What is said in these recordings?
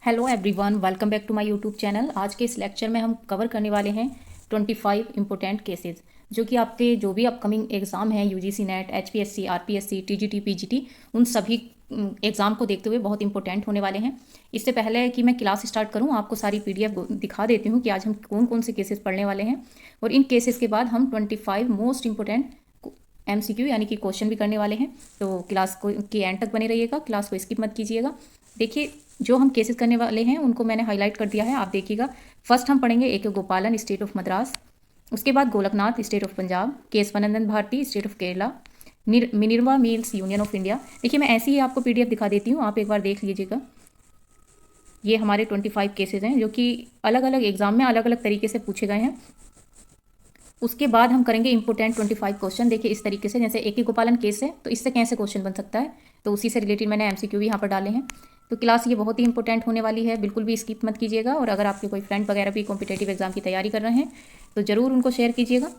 Hello everyone, welcome back to my YouTube channel. आज के इस लेक्चर में हम कवर करने वाले हैं 25 इम्पोर्टेंट केसेस जो कि आपके जो भी अपकमिंग एग्ज़ाम हैं UGC net, HPSC, RPSC, TGT, PGT, उन सभी एग्ज़ाम को देखते हुए बहुत इंपॉर्टेंट होने वाले हैं। इससे पहले कि मैं क्लास स्टार्ट करूं, आपको सारी पीडीएफ दिखा देती हूं कि आज हम कौन कौन से केसेस पढ़ने वाले हैं। और इन केसेस के बाद हम 25 मोस्ट इंपॉर्टेंट एमसीक्यू यानी कि क्वेश्चन भी करने वाले हैं। तो क्लास को के एंड तक बने रहिएगा, क्लास को स्किप मत कीजिएगा। देखिए, जो हम केसेस करने वाले हैं उनको मैंने हाईलाइट कर दिया है, आप देखिएगा। फर्स्ट हम पढ़ेंगे ए के गोपालन, स्टेट ऑफ मद्रास। उसके बाद Golaknath, state of Punjab. Kesavananda Bharati, state of Kerala. Minerva Mills, union of India. देखिए, मैं ऐसे ही आपको पीडीएफ दिखा देती हूँ, आप एक बार देख लीजिएगा। ये हमारे 25 केसेज हैं जो कि अलग अलग एग्जाम में अलग अलग तरीके से पूछे गए हैं। उसके बाद हम करेंगे इंपोर्टेंट 25 क्वेश्चन। देखिए, इस तरीके से, जैसे ए के गोपालन केस है तो इससे कैसे क्वेश्चन बन सकता है, तो उसी से रिलेटेड मैंने एमसीक्यू भी यहाँ पर डाले हैं। तो क्लास ये बहुत ही इंपॉर्टेंट होने वाली है, बिल्कुल भी स्किप मत कीजिएगा। और अगर आपके कोई फ्रेंड वगैरह भी कॉम्पिटेटिव एग्जाम की तैयारी कर रहे हैं तो ज़रूर उनको शेयर कीजिएगा।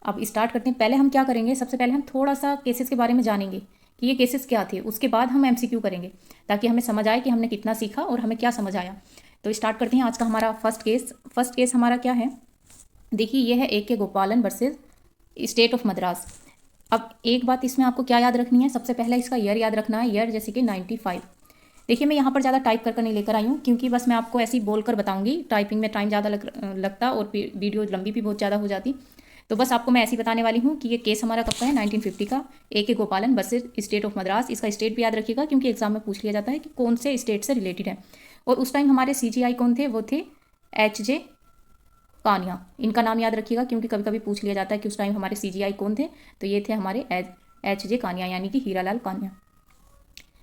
अब स्टार्ट करते हैं। पहले हम क्या करेंगे, सबसे पहले हम थोड़ा सा केसेस के बारे में जानेंगे कि ये केसेस क्या थे। उसके बाद हम एमसीक्यू करेंगे ताकि हमें समझ आए कि हमने कितना सीखा और हमें क्या समझ आया। तो स्टार्ट करते हैं आज का हमारा फर्स्ट केस। फर्स्ट केस हमारा क्या है, देखिए, ये है ए के गोपालन वर्सेस स्टेट ऑफ मद्रास। अब एक बात इसमें आपको क्या याद रखनी है, सबसे पहले इसका ईयर याद रखना है, ईयर जैसे कि 95। देखिए, मैं यहाँ पर ज़्यादा टाइप कर नहीं लेकर आई हूँ क्योंकि बस मैं आपको ऐसे ही बोलकर बताऊंगी। टाइपिंग में टाइम ज़्यादा लगता और वीडियो लंबी भी बहुत ज़्यादा हो जाती। तो बस आपको मैं ऐसे ही बताने वाली हूँ कि ये केस हमारा कब का है, 1950 का। ए के गोपालन वर्सेस स्टेट ऑफ मद्रास। इसका स्टेट भी याद रखिएगा क्योंकि एग्जाम में पूछ लिया जाता है कि कौन से स्टेट से रिलेटेड है। और उस टाइम हमारे सीजीआई कौन थे, वो थे एच जे कानिया। इनका नाम याद रखिएगा क्योंकि कभी कभी पूछ लिया जाता है कि उस टाइम हमारे सीजीआई कौन थे। तो ये थे हमारे एच जे कानिया यानी कि हीरालाल कानिया।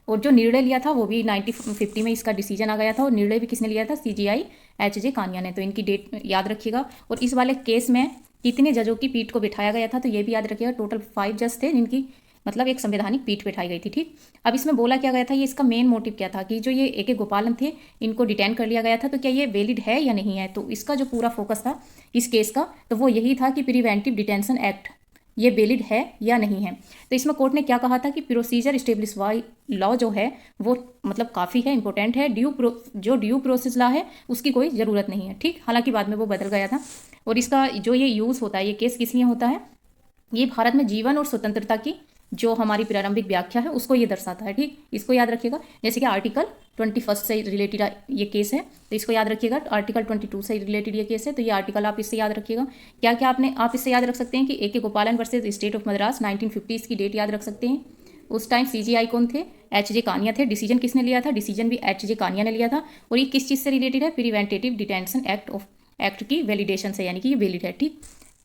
और जो निर्णय लिया था वो भी 1950 में इसका डिसीजन आ गया था। और निर्णय भी किसने लिया था, सीजीआई एच जे कानिया ने। तो इनकी डेट याद रखिएगा। और इस वाले केस में कितने जजों की पीठ को बिठाया गया था तो ये भी याद रखिएगा। टोटल 5 जज थे जिनकी मतलब एक संवैधानिक पीठ बिठाई गई थी। ठीक, अब इसमें बोला क्या गया था, ये इसका मेन मोटिव क्या था कि जो ये ए के गोपालन थे इनको डिटेन कर लिया गया था, तो क्या ये वैलिड है या नहीं है। तो इसका जो पूरा फोकस था इस केस का, तो वो यही था कि प्रिवेंटिव डिटेंशन एक्ट ये वैलिड है या नहीं है। तो इसमें कोर्ट ने क्या कहा था कि प्रोसीजर स्टेब्लिश बाय लॉ जो है वो मतलब काफ़ी है, इंपॉर्टेंट है। जो ड्यू प्रोसेस लॉ है उसकी कोई ज़रूरत नहीं है। ठीक, हालांकि बाद में वो बदल गया था। और इसका जो ये यूज़ होता है, ये केस किस लिए होता है, ये भारत में जीवन और स्वतंत्रता की जो हमारी प्रारंभिक व्याख्या है उसको ये दर्शाता है। ठीक, इसको याद रखिएगा। जैसे कि आर्टिकल 21 से रिलेटेड ये केस है तो इसको याद रखिएगा। आर्टिकल 22 से रिलेटेड ये केस है तो ये आर्टिकल आप इससे याद रखिएगा। क्या क्या आप इससे याद रख सकते हैं कि ए के गोपालन वर्सेज स्टेट ऑफ मद्रास 1950 की डेट याद रख सकते हैं। उस टाइम सीजीआई कौन थे, एच जे कानिया थे। डिसीजन किसने लिया था, डिसीजन भी एच जे कानिया ने लिया था। और ये किस चीज़ से रिलेटेड है, प्रिवेंटिव डिटेंशन एक्ट की वैलिडेशन से, यानी कि ये वैलिड है। ठीक,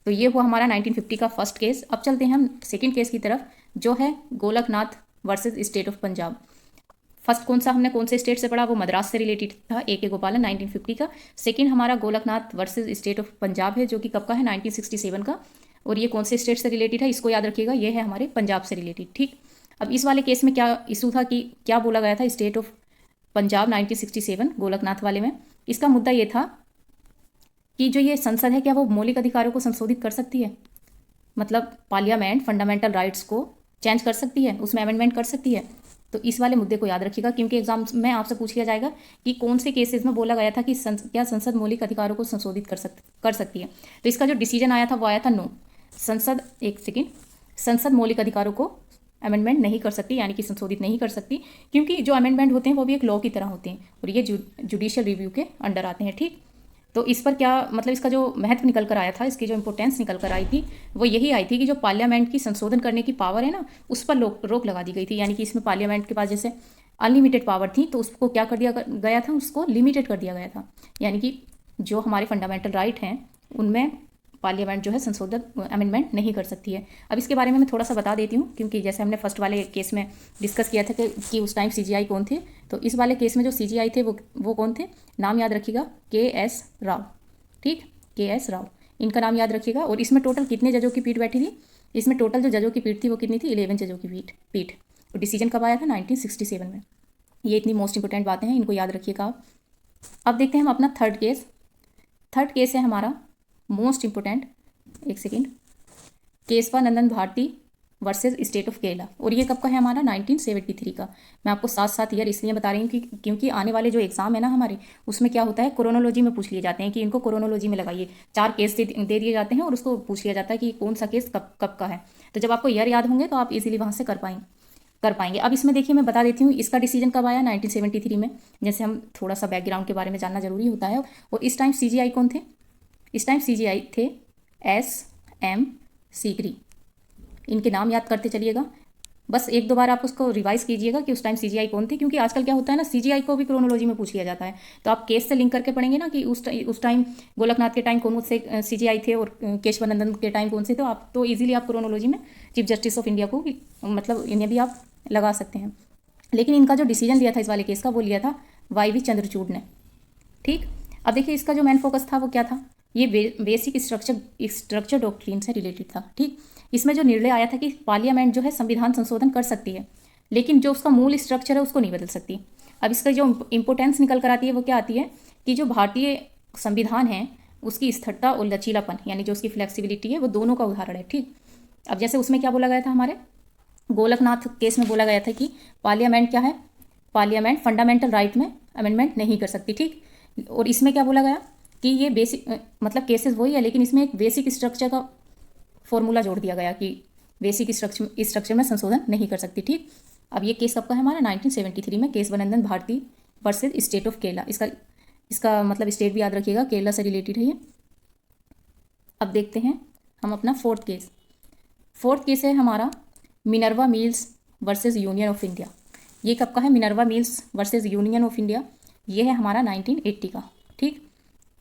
तो ये हुआ हमारा 1950 का फर्स्ट केस। अब चलते हैं हम सेकंड केस की तरफ, जो है Golaknath versus state of Punjab. First कौन से स्टेट से पढ़ा, वो मद्रास से रिलेटेड था, ए के गोपालन 1950 का। सेकंड हमारा Golaknath versus state of Punjab है जो कि कब का है, 1967 का। और ये कौन से स्टेट से रिलेटेड है, इसको याद रखिएगा, ये है हमारे पंजाब से रिलेटेड। ठीक, अब इस वाले केस में क्या इशू था कि क्या बोला गया था, स्टेट ऑफ पंजाब 1967 गोलकनाथ वाले में इसका मुद्दा ये था कि जो ये संसद है क्या वो मौलिक अधिकारों को संशोधित कर सकती है, मतलब पार्लियामेंट फंडामेंटल राइट्स को चेंज कर सकती है, उसमें अमेंडमेंट कर सकती है। तो इस वाले मुद्दे को याद रखिएगा क्योंकि एग्जाम में आपसे पूछ लिया जाएगा कि कौन से केसेस में बोला गया था कि क्या संसद मौलिक अधिकारों को संशोधित कर सकती है। तो इसका जो डिसीजन आया था वो आया था नो। संसद मौलिक अधिकारों को अमेंडमेंट नहीं कर सकती, यानी कि संशोधित नहीं कर सकती, क्योंकि जो अमेंडमेंट होते हैं वो भी एक लॉ की तरह होते हैं और ये जुडिशियल रिव्यू के अंडर आते हैं। ठीक, तो इस पर क्या मतलब इसका जो महत्व निकल कर आया था, इसकी जो इंपॉर्टेंस निकल कर आई थी वो यही आई थी कि जो पार्लियामेंट की संशोधन करने की पावर है ना, उस पर रोक लगा दी गई थी। यानी कि इसमें पार्लियामेंट के पास जैसे अनलिमिटेड पावर थी तो उसको क्या कर दिया गया था, उसको लिमिटेड कर दिया गया था। यानी कि जो हमारे फंडामेंटल राइट हैं उनमें पार्लियामेंट जो है संशोधन अमेंडमेंट नहीं कर सकती है। अब इसके बारे में मैं थोड़ा सा बता देती हूँ क्योंकि जैसे हमने फर्स्ट वाले केस में डिस्कस किया था कि उस टाइम सीजीआई कौन थे। तो इस वाले केस में जो सीजीआई थे वो कौन थे, नाम याद रखिएगा, के.एस. राव। ठीक, के.एस. राव, इनका नाम याद रखिएगा। और इसमें टोटल कितने जजों की पीठ बैठी थी, इसमें टोटल जो जजों की पीठ थी वो कितनी थी, 11 जजों की पीठ। और डिसीजन कब आया था, 1967 में। ये इतनी मोस्ट इंपॉर्टेंट बातें हैं, इनको याद रखिएगा आप। अब देखते हैं हम अपना थर्ड केस है हमारा मोस्ट इंपॉर्टेंट। एक second, Kesavananda Bharati versus state of Kerala. और ये कब का है हमारा 1973 का। मैं आपको साथ साथ ईयर इसलिए बता रही हूँ कि क्योंकि आने वाले जो एग्जाम है ना हमारे, उसमें क्या होता है क्रोनोलॉजी में पूछ लिए जाते हैं कि इनको क्रोनोलॉजी में लगाइए। 4 केस दे दिए जाते हैं और उसको पूछ लिया जाता है कि कौन सा केस कब कब का है। तो जब आपको ईयर याद होंगे तो आप इजीली वहाँ से कर पाएंगे। अब इसमें देखिए मैं बता देती हूँ इसका डिसीजन कब आया 1973 में। जैसे हम थोड़ा सा बैकग्राउंड के बारे में जानना जरूरी होता है। और इस टाइम सीजीआई कौन थे? इस टाइम सीजीआई थे SM सीकरी। इनके नाम याद करते चलिएगा। बस एक दो बार आप उसको रिवाइज कीजिएगा कि उस टाइम सीजीआई कौन थे, क्योंकि आजकल क्या होता है ना सीजीआई को भी क्रोनोलॉजी में पूछ लिया जाता है। तो आप केस से लिंक करके पढ़ेंगे ना कि उस टाइम गोलकनाथ के टाइम कौन से सीजीआई थे और केशवानंदन के टाइम कौन से, तो आप तो ईजिली आप क्रोनोलॉजी में चीफ जस्टिस ऑफ इंडिया को मतलब इन्हें भी आप लगा सकते हैं। लेकिन इनका जो डिसीजन लिया था इस वाले केस का, वो लिया था YV चंद्रचूड़ ने। ठीक, अब देखिए इसका जो मेन फोकस था वो क्या था? ये बेसिक स्ट्रक्चर डॉक्ट्रिन से रिलेटेड था। ठीक, इसमें जो निर्णय आया था कि पार्लियामेंट जो है संविधान संशोधन कर सकती है, लेकिन जो उसका मूल स्ट्रक्चर है उसको नहीं बदल सकती। अब इसका जो इंपोर्टेंस निकल कर आती है वो क्या आती है कि जो भारतीय संविधान है उसकी स्थिरता और लचीलापन, यानी जो उसकी फ्लेक्सिबिलिटी है, वो दोनों का उदाहरण है। ठीक, अब जैसे उसमें क्या बोला गया था, हमारे गोलकनाथ केस में बोला गया था कि पार्लियामेंट क्या है, पार्लियामेंट फंडामेंटल राइट में अमेंडमेंट नहीं कर सकती। ठीक, और इसमें क्या बोला गया कि ये बेसिक मतलब केसेस वही है, लेकिन इसमें एक बेसिक स्ट्रक्चर का फॉर्मूला जोड़ दिया गया कि बेसिक स्ट्रक्चर में संशोधन नहीं कर सकती। ठीक, अब ये केस कब का है हमारा 1973 में, Kesavananda Bharati versus state of Kerala. इसका मतलब स्टेट भी याद रखिएगा, केरला से रिलेटेड है ये। अब देखते हैं हम अपना फोर्थ केस है हमारा Minerva mills versus union of India. ये कब का है? Minerva mills versus union of India, ये है हमारा 1980 का। ठीक,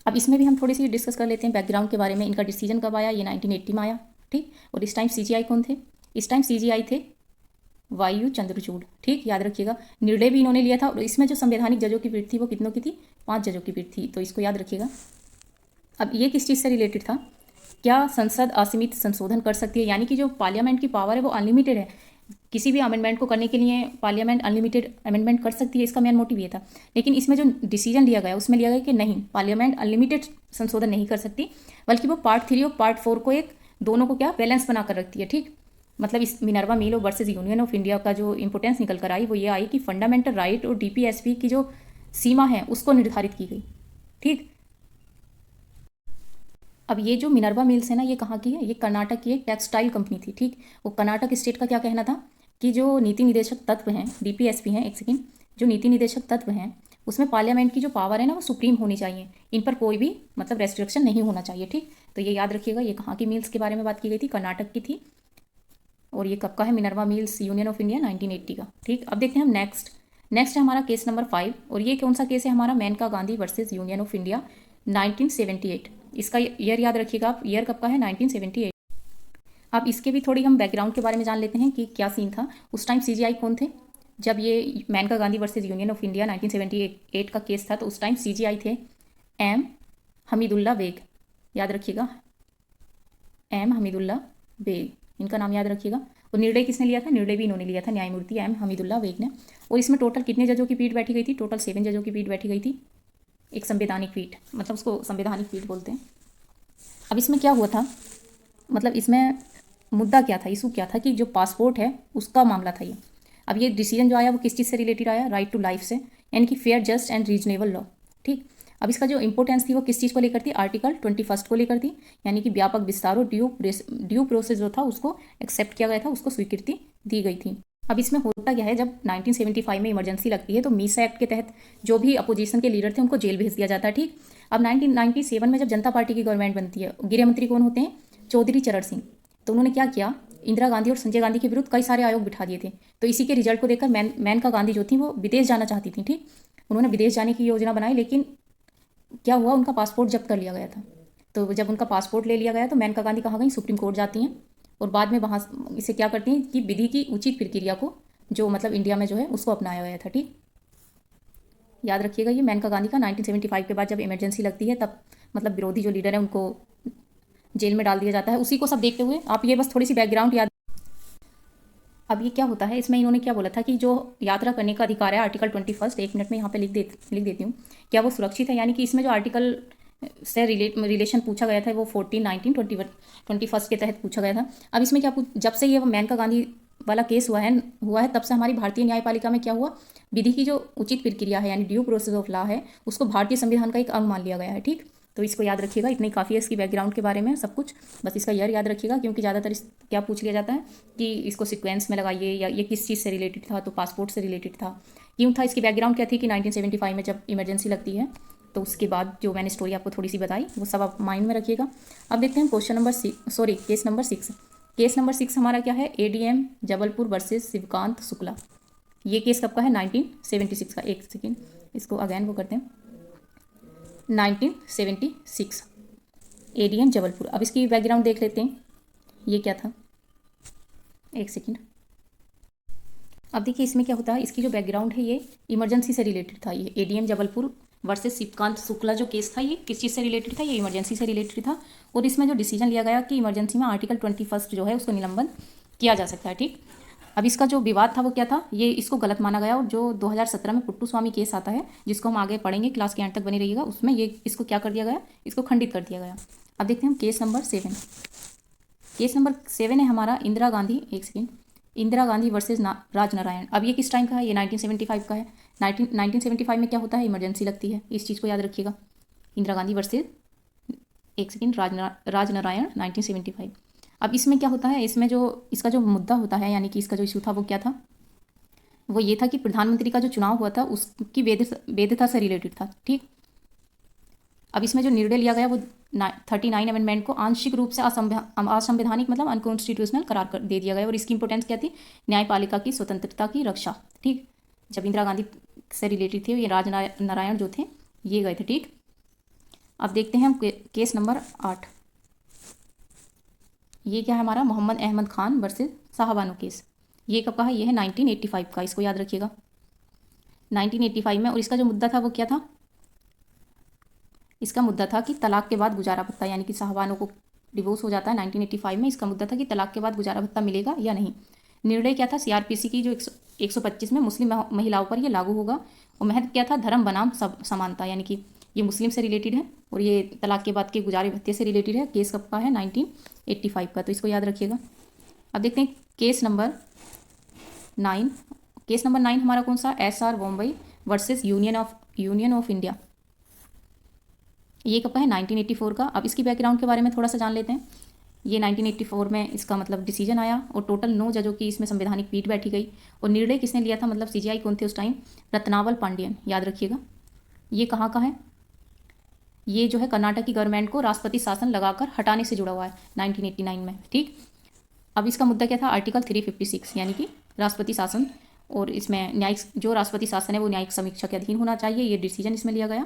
अब इसमें भी हम थोड़ी सी डिस्कस कर लेते हैं बैकग्राउंड के बारे में। इनका डिसीजन कब आया? ये 1980 में आया। ठीक, और इस टाइम सीजीआई कौन थे? इस टाइम सीजीआई थे YU चंद्रचूड़। ठीक, याद रखिएगा, निर्णय भी इन्होंने लिया था। और इसमें जो संवैधानिक जजों की पीठ थी वो कितनों की थी? 5 जजों की पीठ थी, तो इसको याद रखिएगा। अब ये किस चीज़ से रिलेटेड था? क्या संसद असीमित संशोधन कर सकती है, यानी कि जो पार्लियामेंट की पावर है वो अनलिमिटेड है, किसी भी अमेंडमेंट को करने के लिए पार्लियामेंट अनलिमिटेड अमेंडमेंट कर सकती है, इसका मेन मोटिव ये था। लेकिन इसमें जो डिसीजन लिया गया उसमें लिया गया कि नहीं, पार्लियामेंट अनलिमिटेड संशोधन नहीं कर सकती, बल्कि वो पार्ट 3 और पार्ट 4 को एक दोनों को क्या बैलेंस बना कर रखती है। ठीक, मतलब इस मिनर्वा मिलो वर्सेस यूनियन ऑफ इंडिया का जो इंपोर्टेंस निकल कर आई वो ये आई कि फंडामेंटल राइट और DPSP की जो सीमा है उसको निर्धारित की गई। ठीक, अब ये जो मिनर्वा मिल्स है ना, ये कहाँ की है? ये कर्नाटक की एक टेक्सटाइल कंपनी थी। ठीक, वो कर्नाटक स्टेट का क्या कहना था कि जो नीति निदेशक तत्व हैं, DPSP हैं, एक सेकेंड, जो नीति निदेशक तत्व हैं उसमें पार्लियामेंट की जो पावर है ना वो सुप्रीम होनी चाहिए, इन पर कोई भी मतलब रेस्ट्रिक्शन नहीं होना चाहिए। ठीक, तो ये याद रखिएगा, ये कहाँ की मिल्स के बारे में बात की गई थी? कर्नाटक की थी। और ये कब का है? Minerva Mills union of India 1980 का। ठीक, अब देखते हैं हम नेक्स्ट है हमारा केस नंबर 5। और ये कौन सा केस है हमारा? Maneka Gandhi versus union of India 1978। इसका ईयर याद रखिएगा आप, ईयर कब का है? 1978। अब इसके भी थोड़ी हम बैकग्राउंड के बारे में जान लेते हैं कि क्या सीन था। उस टाइम सीजीआई कौन थे? जब ये Maneka Gandhi versus union of India 1978 का केस था तो उस टाइम सीजीआई थे M हमीदुल्ला बेग। याद रखिएगा, M हमीदुल्ला बेग, इनका नाम याद रखिएगा। और निर्णय किसने लिया था? निर्णय भी इन्होंने लिया था, न्यायमूर्ति M हमीदुल्ला बेग ने। और इसमें टोटल कितने जजों की पीठ बैठी गई थी? टोटल 7 जजों की पीठ बैठी गई थी, एक संवैधानिक पीठ, मतलब उसको संवैधानिक पीठ बोलते हैं। अब इसमें क्या हुआ था, मतलब इसमें मुद्दा क्या था, इशू क्या था कि जो पासपोर्ट है उसका मामला था ये। अब ये डिसीजन जो आया वो किस चीज़ से रिलेटेड आया? राइट टू लाइफ से, यानी कि fair just and reasonable law. ठीक, अब इसका जो इंपॉर्टेंस थी वो किस चीज़ को लेकर थी? आर्टिकल 21 को लेकर थी, यानी कि व्यापक विस्तार और ड्यू प्रोसेस जो था उसको एक्सेप्ट किया गया था, उसको स्वीकृति दी गई थी। अब इसमें होता क्या है, जब 1975 में इमरजेंसी लगती है तो मीसा एक्ट के तहत जो भी अपोजिशन के लीडर थे उनको जेल भेज दिया जाता है। ठीक, अब 1997 में जब जनता पार्टी की गवर्नमेंट बनती है, गृह मंत्री कौन होते हैं? चौधरी चरण सिंह। तो उन्होंने क्या किया, इंदिरा गांधी और संजय गांधी के विरुद्ध कई सारे आयोग बिठा दिए थे। तो इसी के रिजल्ट को देखकर मेनका गांधी जो थी वो विदेश जाना चाहती थी। ठीक, उन्होंने विदेश जाने की योजना बनाई, लेकिन क्या हुआ, उनका पासपोर्ट जब्त कर लिया गया था। तो जब उनका पासपोर्ट ले लिया गया तो मेनका गांधी कहाँ गई? सुप्रीम कोर्ट जाती हैं और बाद में वहाँ इसे क्या करती हैं कि विधि की उचित प्रक्रिया को जो मतलब इंडिया में जो है उसको अपनाया गया था। ठीक, याद रखिएगा, ये मेनका गांधी का 1975 के बाद जब इमरजेंसी लगती है तब मतलब विरोधी जो लीडर है उनको जेल में डाल दिया जाता है। उसी को सब देखते हुए आप ये बस थोड़ी सी बैकग्राउंड याद। अब ये क्या होता है, इसमें इन्होंने क्या बोला था कि जो यात्रा करने का अधिकार है आर्टिकल 21, 1 मिनट में यहाँ पे लिख देती हूँ, क्या वो सुरक्षित है? यानी कि इसमें जो आर्टिकल से रिलेशन पूछा गया था, वो 14, 19, 21 के तहत पूछा गया था। अब इसमें क्या जब से ये मेनका गांधी वाला केस हुआ है तब से हमारी भारतीय न्यायपालिका में क्या हुआ, विधि की जो उचित प्रक्रिया है यानी ड्यू प्रोसेस ऑफ लॉ है उसको भारतीय संविधान का एक अंग मान लिया गया है। ठीक, तो इसको याद रखिएगा, इतनी काफ़ी है इसकी बैकग्राउंड के बारे में सब कुछ, बस इसका ईयर याद रखिएगा क्योंकि ज़्यादातर क्या पूछ लिया जाता है कि इसको सीक्वेंस में लगाइए या ये किस चीज़ से रिलेटेड था, तो पासपोर्ट से रिलेटेड था। क्यों था, इसकी बैकग्राउंड क्या थी कि 1975 में जब इमरजेंसी लगती है तो उसके बाद जो मैंने स्टोरी आपको थोड़ी सी बताई वो सब आप माइंड में रखिएगा। अब देखते हैं केस नंबर 6। केस नंबर 6 हमारा क्या है, एडीएम जबलपुर वर्सेस शिवकांत शुक्ला। ये केस कब का है, 1976 का। एक सेकेंड, इसको अगेन वो करते हैं, 1976 एडीएम जबलपुर। अब इसकी बैकग्राउंड देख लेते हैं, ये क्या था, एक सेकेंड। अब देखिए इसमें क्या होता है, इसकी जो बैकग्राउंड है ये इमरजेंसी से रिलेटेड था। ये एडीएम जबलपुर वर्सेस शिवकांत शुक्ला जो केस था ये किस चीज़ से रिलेटेड था, ये इमरजेंसी से रिलेटेड था। और इसमें जो डिसीजन लिया गया कि इमरजेंसी में आर्टिकल 21 जो है उसको निलंबन किया जा सकता है। ठीक, अब इसका जो विवाद था वो क्या था, ये इसको गलत माना गया और जो 2017 में पुट्टू स्वामी केस आता है जिसको हम आगे पढ़ेंगे, क्लास के एंड तक बने रहिएगा, उसमें ये इसको क्या कर दिया गया, इसको खंडित कर दिया गया। अब देखते हैं हम केस नंबर 7। केस नंबर 7 है हमारा इंदिरा गांधी, एक सेकेंड, इंदिरा गांधी वर्सेज राजनारायण। अब ये किस टाइम का है, ये 1975 का है। 1975 में क्या होता है, इमरजेंसी लगती है, इस चीज़ को याद रखिएगा। इंदिरा गांधी वर्सेज, एक सेकेंड, राजनारायण 1975। अब इसमें क्या होता है, इसमें जो इसका जो मुद्दा होता है यानी कि इसका जो इशू था वो क्या था, वो ये था कि प्रधानमंत्री का जो चुनाव हुआ था उसकी वैधता से रिलेटेड था। ठीक, अब इसमें जो निर्णय लिया गया वो 39 अमेंडमेंट को आंशिक रूप से असंवैधानिक मतलब अनकॉन्स्टिट्यूशनल करार दे दिया गया। और इसकी इंपॉर्टेंस क्या थी, न्यायपालिका की स्वतंत्रता की रक्षा। ठीक, जब इंदिरा गांधी से रिलेटेड थे ये राजनारायण जो थे ये गए थे। ठीक, अब देखते हैं हम केस नंबर 8। ये क्या है हमारा, मोहम्मद अहमद खान वर्सेस शाहबानो केस। ये कब का है, ये है 1985 का, इसको याद रखिएगा, 1985 में। और इसका जो मुद्दा था वो क्या था, इसका मुद्दा था कि तलाक के बाद गुजारा भत्ता, यानी कि शाहबानो को डिवोर्स हो जाता है 1985 में, इसका मुद्दा था कि तलाक के बाद गुजारा भत्ता मिलेगा या नहीं। निर्णय क्या था, सीआरपीसी की जो 125 में मुस्लिम महिलाओं पर यह लागू होगा। और महत्व क्या था, धर्म बनाम समानता, यानी कि ये मुस्लिम से रिलेटेड है और ये तलाक के बाद के गुजारे भत्ते से रिलेटेड है। केस कब का है, 1985 का, तो इसको याद रखिएगा। अब देखते हैं केस नंबर 9। केस नंबर 9 हमारा कौन सा, SR Bommai versus union of India. ये कब का है, 1984 का। अब इसकी बैकग्राउंड के बारे में थोड़ा सा जान लेते हैं। ये 1984 में इसका मतलब डिसीजन आया और टोटल 9 जजों की इसमें संवैधानिक पीठ बैठी गई। और निर्णय किसने लिया था, मतलब सीजीआई कौन थे उस टाइम, रत्नावल पांडियन, याद रखिएगा। ये कहाँ का है, ये जो है कर्नाटक की गवर्नमेंट को राष्ट्रपति शासन लगाकर हटाने से जुड़ा हुआ है 1989 में। ठीक, अब इसका मुद्दा क्या था, आर्टिकल 356 यानी कि राष्ट्रपति शासन, और इसमें न्यायिक जो राष्ट्रपति शासन है वो न्यायिक समीक्षा के अधीन होना चाहिए, ये डिसीजन इसमें लिया गया।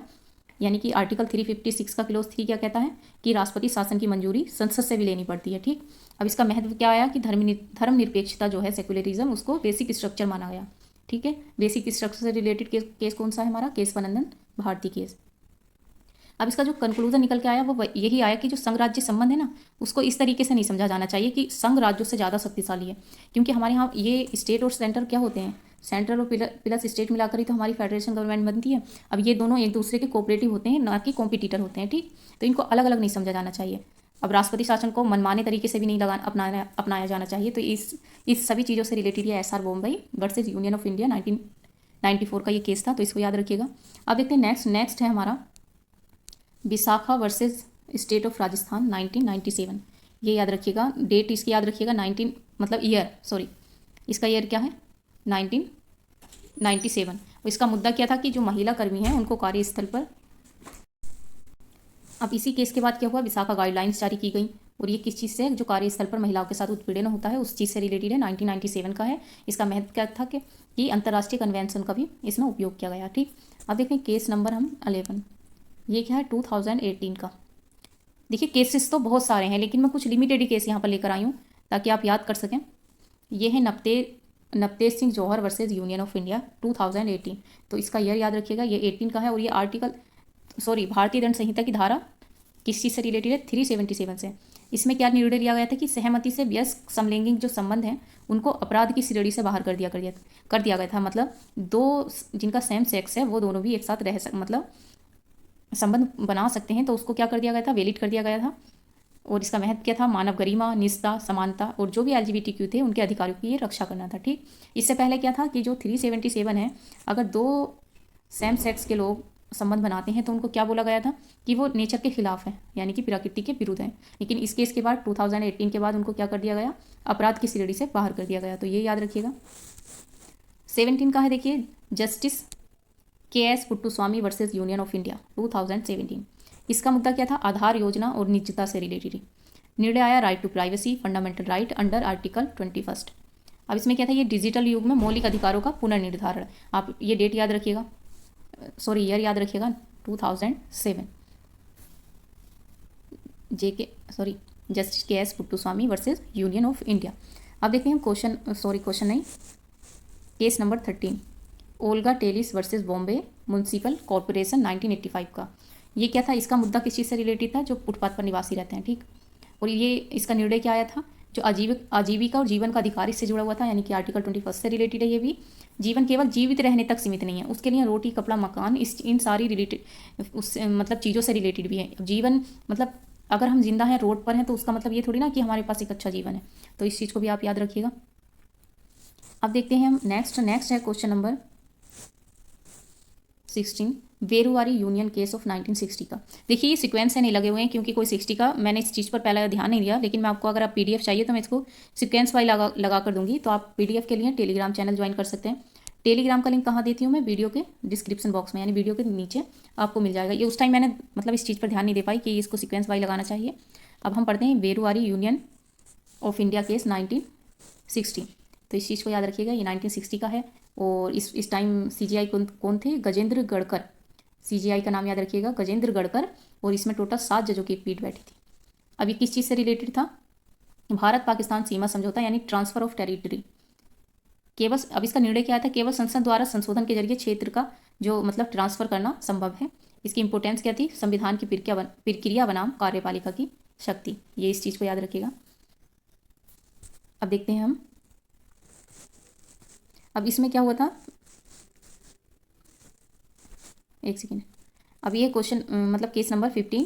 यानी कि आर्टिकल 356 का क्लोज 3 क्या कहता है कि राष्ट्रपति शासन की मंजूरी संसद से भी लेनी पड़ती है। ठीक, अब इसका महत्व क्या आया कि धर्मनिरपेक्षता जो है सेकुलरिज्म, उसको बेसिक स्ट्रक्चर माना गया। ठीक है, बेसिक स्ट्रक्चर से रिलेटेड केस कौन सा है हमारा, केशवानंदन भारती केस। अब इसका जो कंक्लूजन निकल के आया वो यही आया कि जो संघ राज्य संबंध है ना उसको इस तरीके से नहीं समझा जाना चाहिए कि संघ राज्यों से ज़्यादा शक्तिशाली है, क्योंकि हमारे यहाँ ये स्टेट और सेंटर क्या होते हैं, सेंट्रल और प्लस स्टेट मिलाकर ही तो हमारी फेडरेशन गवर्नमेंट बनती है। अब ये दोनों एक दूसरे के कोऑपरेटिव होते हैं, ना कि कॉम्पिटिटर होते हैं। ठीक, तो इनको अलग अलग नहीं समझा जाना चाहिए। अब राष्ट्रपति शासन को मनमाने तरीके से भी नहीं अपनाया जाना चाहिए। तो इस सभी चीज़ों से रिलेटेड ये SR Bommai versus union of India 1994 का ये केस था, तो इसको याद रखिएगा। अब देखते हैं नेक्स्ट है हमारा Vishakha versus state of Rajasthan 1997। ये याद रखिएगा, डेट इसकी याद रखिएगा, 19 मतलब ईयर, सॉरी इसका ईयर क्या है, 1997। इसका मुद्दा क्या था कि जो महिला कर्मी हैं उनको कार्यस्थल पर, अब इसी केस के बाद क्या हुआ, विशाखा गाइडलाइंस जारी की गई और ये किस चीज़ से, जो कार्यस्थल पर महिलाओं के साथ उत्पीड़न होता है उस चीज़ से रिलेटेड है, 1997 का है। इसका महत्व क्या था कि अंतर्राष्ट्रीय कन्वेंशन का भी इसमें उपयोग किया गया। ठीक, अब देखें केस नंबर हम 11। ये क्या है, 2018 का। देखिए केसेस तो बहुत सारे हैं लेकिन मैं कुछ लिमिटेड ही केस यहाँ पर लेकर आई हूँ ताकि आप याद कर सकें। ये है नवतेज सिंह जौहर वर्सेज यूनियन ऑफ इंडिया 2018। तो इसका ईयर याद रखिएगा, ये 18 का है और ये भारतीय दंड संहिता की धारा किस चीज़ से रिलेटेड है, 377 से। इसमें क्या निर्णय लिया गया था कि सहमति से व्यस्क समलैंगिक जो संबंध हैं उनको अपराध की श्रेणी से बाहर कर दिया गया था। मतलब दो जिनका सेम सेक्स है वो दोनों भी एक साथ मतलब संबंध बना सकते हैं तो उसको क्या कर दिया गया था, वैलिड कर दिया गया था। और इसका महत्व क्या था, मानव गरिमा, निजता, समानता और जो भी LGBTQ थे उनके अधिकारों की ये रक्षा करना था। ठीक, इससे पहले क्या था कि जो 377 है, अगर दो सेम सेक्स के लोग संबंध बनाते हैं तो उनको क्या बोला गया था कि वो नेचर के खिलाफ है, यानी कि प्रकृति के विरुद्ध है। लेकिन इस केस के बाद 2018 के बाद उनको क्या कर दिया गया, अपराध की श्रेणी से बाहर कर दिया गया। तो ये याद रखिएगा। 17 का है, देखिए, justice KS Puttaswamy versus union of India 2017। इसका मुद्दा क्या था, आधार योजना और निजता से रिलेटेड। निर्णय आया right to privacy, fundamental right under article 21। अब इसमें क्या था, ये डिजिटल युग में मौलिक अधिकारों का पुनर्निर्धारण। आप ये डेट याद रखिएगा, सॉरी ईयर याद रखिएगा, 2007। Justice KS Puttaswamy versus union of India. अब देखते हैं क्वेश्चन नहीं, case number 13, Olga Tellis versus Bombay municipal corporation 1985 का। ये क्या था, इसका मुद्दा किस चीज़ से रिलेटेड था, जो फुटपाथ पर निवासी रहते हैं। ठीक, और ये इसका निर्णय क्या आया था, जो आजीविका और जीवन का अधिकार इससे जुड़ा हुआ था, यानी कि आर्टिकल 21 से रिलेटेड है। ये भी जीवन केवल जीवित रहने तक सीमित नहीं है, उसके लिए रोटी, कपड़ा, मकान, इन सारी रिलेटेड उस मतलब चीज़ों से रिलेटेड भी है। जीवन मतलब अगर हम जिंदा हैं, रोड पर हैं, तो उसका मतलब ये थोड़ी ना कि हमारे पास एक अच्छा जीवन है। तो इस चीज़ को भी आप याद रखिएगा। अब देखते हैं हम नेक्स्ट है क्वेश्चन नंबर 16, वेरुवारी यूनियन केस ऑफ 1960 का। देखिए ये सीक्वेंस से नहीं लगे हुए हैं क्योंकि कोई 60 का मैंने इस चीज़ पर पहले ध्यान नहीं दिया, लेकिन मैं आपको अगर आप PDF चाहिए तो मैं इसको सीक्वेंस वाइज लगा कर दूंगी। तो आप PDF के लिए टेलीग्राम चैनल ज्वाइन कर सकते हैं। टेलीग्राम का लिंक कहाँ देती हूँ मैं, वीडियो के डिस्क्रिप्शन बॉक्स में, यानी वीडियो के नीचे आपको मिल जाएगा। ये उस टाइम मैंने मतलब इस चीज़ पर ध्यान नहीं दे पाई कि इसको सीक्वेंस वाइज लगाना चाहिए। अब हम पढ़ते हैं वेरुवारी यूनियन ऑफ इंडिया केस 1960। तो इस चीज़ को याद रखिएगा, ये 1960 का है। और इस टाइम CGI कौन थे, गजेंद्र गढ़कर। CGI का नाम याद रखिएगा, गजेंद्र गढ़कर। और इसमें टोटल 7 जजों की पीठ बैठी थी। अब ये किस चीज़ से रिलेटेड था, भारत पाकिस्तान सीमा समझौता, यानी ट्रांसफर ऑफ टेरिटरी। केवल अब इसका निर्णय क्या था, केवल संसद द्वारा संशोधन के जरिए क्षेत्र का जो मतलब ट्रांसफर करना संभव है। इसकी इंपोर्टेंस क्या थी, संविधान की प्रक्रिया बनाम कार्यपालिका की शक्ति। ये इस चीज़ को याद रखिएगा। अब देखते हैं हम, अब इसमें क्या हुआ था, एक सेकेंड। अब ये क्वेश्चन मतलब केस नंबर 15,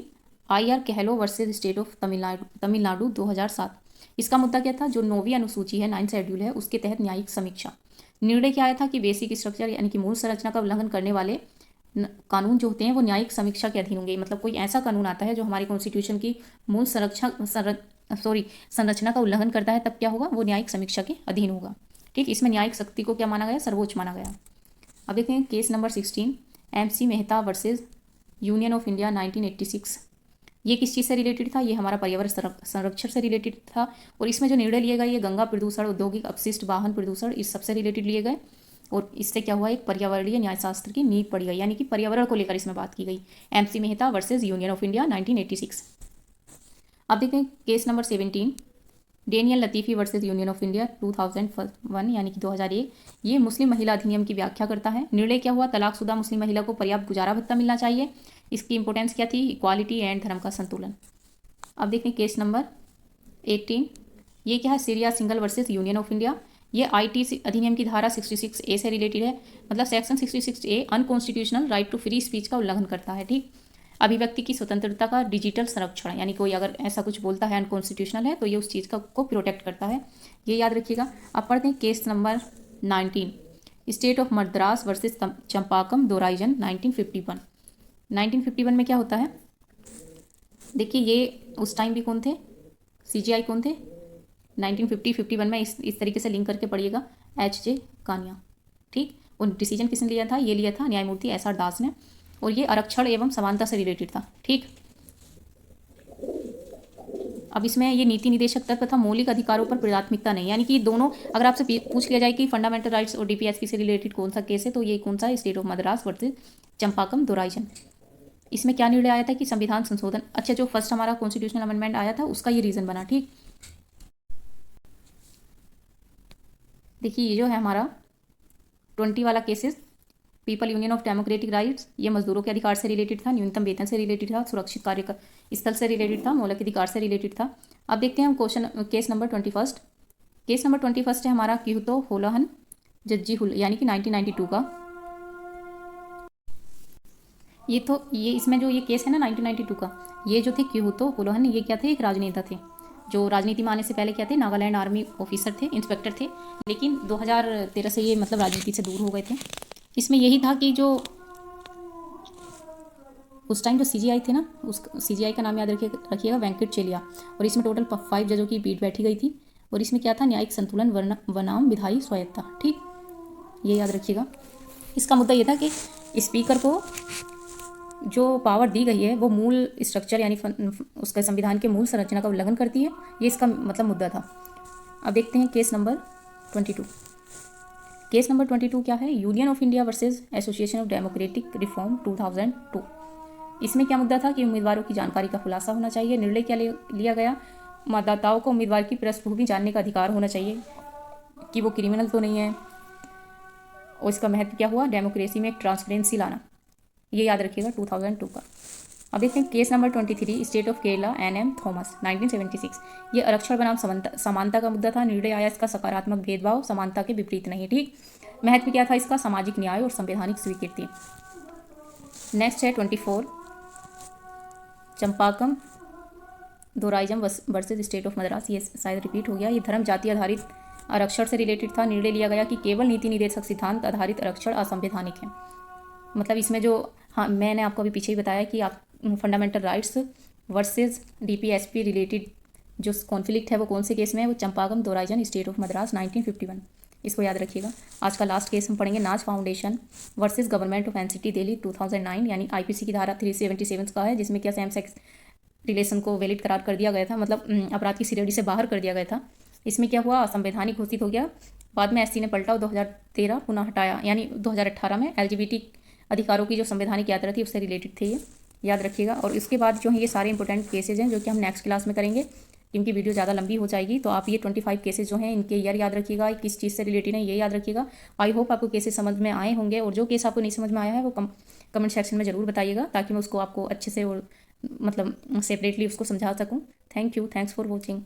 IR कहलो वर्सेज स्टेट ऑफ तमिलनाडु 2007। इसका मुद्दा क्या था, जो 9वीं अनुसूची है, 9th शेड्यूल है, उसके तहत न्यायिक समीक्षा। निर्णय क्या आया था कि बेसिक स्ट्रक्चर यानी कि मूल संरचना का उल्लंघन करने वाले कानून जो होते हैं वो न्यायिक समीक्षा के अधीन होंगे। मतलब कोई ऐसा कानून आता है जो हमारी कॉन्स्टिट्यूशन की मूल संरचना का उल्लंघन करता है, तब क्या होगा, वो न्यायिक समीक्षा के अधीन होगा। ठीक, इसमें न्यायिक शक्ति को क्या माना गया, सर्वोच्च माना गया। अब देखते हैं case number 16, MC Mehta versus union of India 1986। ये किस चीज़ से रिलेटेड था, ये हमारा पर्यावरण संरक्षण से रिलेटेड था। और इसमें जो निर्णय लिए गए, ये गंगा प्रदूषण, औद्योगिक अपशिष्ट, वाहन प्रदूषण, इस सबसे रिलेटेड लिए गए। और इससे क्या हुआ, एक पर्यावरणीय न्यायशास्त्र की नींव पड़ी गई, यानी कि पर्यावरण को लेकर इसमें बात की गई। MC Mehta versus union of India 1986। अब देखते हैं case number 17, Daniel Latifi versus union of India 2001, यानी कि 2001। ये मुस्लिम महिला अधिनियम की व्याख्या करता है। निर्णय क्या हुआ, तलाकशुदा मुस्लिम महिला को पर्याप्त गुजारा भत्ता मिलना चाहिए। इसकी इंपोर्टेंस क्या थी, इक्वालिटी एंड धर्म का संतुलन। अब देखें केस नंबर 18, ये क्या है, Syria single versus union of India. ये IT अधिनियम की धारा 66A से रिलेटेड है। मतलब section 66A unconstitutional right to free speech का उल्लंघन करता है। ठीक, अभिव्यक्ति की स्वतंत्रता का डिजिटल संरक्षण, यानी कोई अगर ऐसा कुछ बोलता है अनकॉन्स्टिट्यूशनल है तो ये उस चीज़ को प्रोटेक्ट करता है। ये याद रखिएगा। अब पढ़ते हैं case number 19, state of Madras versus Champakam Dorairajan 1951। 1951 में क्या होता है, देखिए ये उस टाइम भी कौन थे, CGI कौन थे, 1951 में इस तरीके से लिंक करके पढ़िएगा, HJ कानिया। ठीक, और डिसीजन किसने लिया था, ये लिया था न्यायमूर्ति SR दास ने। और ये आरक्षण एवं समानता से रिलेटेड था। ठीक, अब इसमें ये नीति निदेशक तत्व तथा मौलिक अधिकारों पर प्राथमिकता नहीं, यानी कि ये दोनों अगर आपसे पूछ लिया जाए कि फंडामेंटल राइट्स और DPSP से रिलेटेड कौन सा केस है, तो ये कौन सा, स्टेट ऑफ मद्रास वर्सेज चंपाकम दोराइजन। इसमें क्या निर्णय आया था कि संविधान संशोधन, अच्छा जो फर्स्ट हमारा कॉन्स्टिट्यूशनल अमेंडमेंट आया था उसका ये रीजन बना। ठीक, देखिए ये जो है हमारा 20 वाला cases, people union of democratic rights, ये मजदूरों के अधिकार से रिलेटेड था, न्यूनतम वेतन से रिलेटेड था, सुरक्षित कार्य का स्थल से रिलेटेड था, मौलिक अधिकार से रिलेटेड था। अब देखते हैं हम केस नंबर 21। केस नंबर 21 है हमारा क्यूतो होलाहन जज्जी हुल, यानी कि 1992 का। ये इसमें जो ये केस है ना 1992 का, ये जो थे क्यूहुतो पुलोहन, ये क्या थे, एक राजनेता थे जो राजनीति में आने से पहले क्या थे, नागालैंड आर्मी ऑफिसर थे, इंस्पेक्टर थे, लेकिन 2013 से ये मतलब राजनीति से दूर हो गए थे। इसमें यही था कि जो उस टाइम जो सीजीआई थे ना, उस सीजीआई का नाम याद रखिएगा वेंकट चेलिया, और इसमें टोटल 5 जजों की पीठ बैठी गई थी, और इसमें क्या था, न्यायिक संतुलन बनाम विधायी स्वायत्ता। ठीक, ये याद रखिएगा। इसका मुद्दा ये था कि स्पीकर को जो पावर दी गई है वो मूल स्ट्रक्चर यानी उसके संविधान के मूल संरचना का उल्लंघन करती है, ये इसका मतलब मुद्दा था। अब देखते हैं केस नंबर 22। केस नंबर 22 क्या है, union of India versus association of democratic reform 2002। इसमें क्या मुद्दा था कि उम्मीदवारों की जानकारी का खुलासा होना चाहिए। निर्णय क्या लिया गया, मतदाताओं को उम्मीदवार की पृष्ठभूमि जानने का अधिकार होना चाहिए कि वो क्रिमिनल तो नहीं है, और इसका महत्व क्या हुआ, डेमोक्रेसी में एक ट्रांसपेरेंसी लाना, ये याद रखिएगा 2002 का। अब देखते हैं case number 23, state of Kerala NM Thomas 1976। ये आरक्षण बनाम समानता का मुद्दा था। निर्णय आया इसका सकारात्मक भेदभाव समानता के विपरीत नहीं। ठीक, महत्व क्या था इसका, सामाजिक न्याय और संवैधानिक स्वीकृति। नेक्स्ट है 24, चंपाकम दोराइजम वर्सेज स्टेट ऑफ मद्रास। ये शायद रिपीट हो गया। ये धर्म जाति आधारित आरक्षण से रिलेटेड था। निर्णय लिया गया कि केवल नीति निर्देशक सिद्धांत आधारित आरक्षण असंवैधानिक है। मतलब इसमें जो, हाँ मैंने आपको अभी पीछे ही बताया कि आप fundamental rights versus DPSP related जो कॉन्फ्लिक्ट है वो कौन से केस में है, वो चंपाकम दोराइजन स्टेट ऑफ मद्रास 1951, इसको याद रखिएगा। आज का लास्ट केस हम पढ़ेंगे नाज foundation versus government of NCT Delhi 2009, यानी IPC की धारा 377 का है, जिसमें क्या सेम सेक्स रिलेशन को वैलिड करार कर दिया गया था, मतलब अपराध की श्रेणी से बाहर कर दिया गया था। इसमें क्या हुआ, असंवैधानिक घोषित हो गया। बाद में SC ने पलटा और 2013 पुनः हटाया, यानी 2018 में LGBT अधिकारों की जो संवैधानिक यात्रा थी उससे रिलेटेड थे, ये याद रखिएगा। और इसके बाद जो है ये सारे इंपॉर्टेंट केसेज हैं जो कि हम नेक्स्ट क्लास में करेंगे, क्योंकि वीडियो ज़्यादा लंबी हो जाएगी। तो आप ये 25 केसेज जो हैं इनके ईयर याद रखिएगा, किस चीज़ से रिलेटेड है ये याद रखिएगा। आई होप आपको केसेज समझ में आए होंगे, और जो केस आपको नहीं समझ में आया है वो कमेंट सेक्शन में ज़रूर बताइएगा, ताकि मैं उसको आपको अच्छे से और मतलब सेपरेटली उसको समझा सकूँ। Thank you, thanks for watching.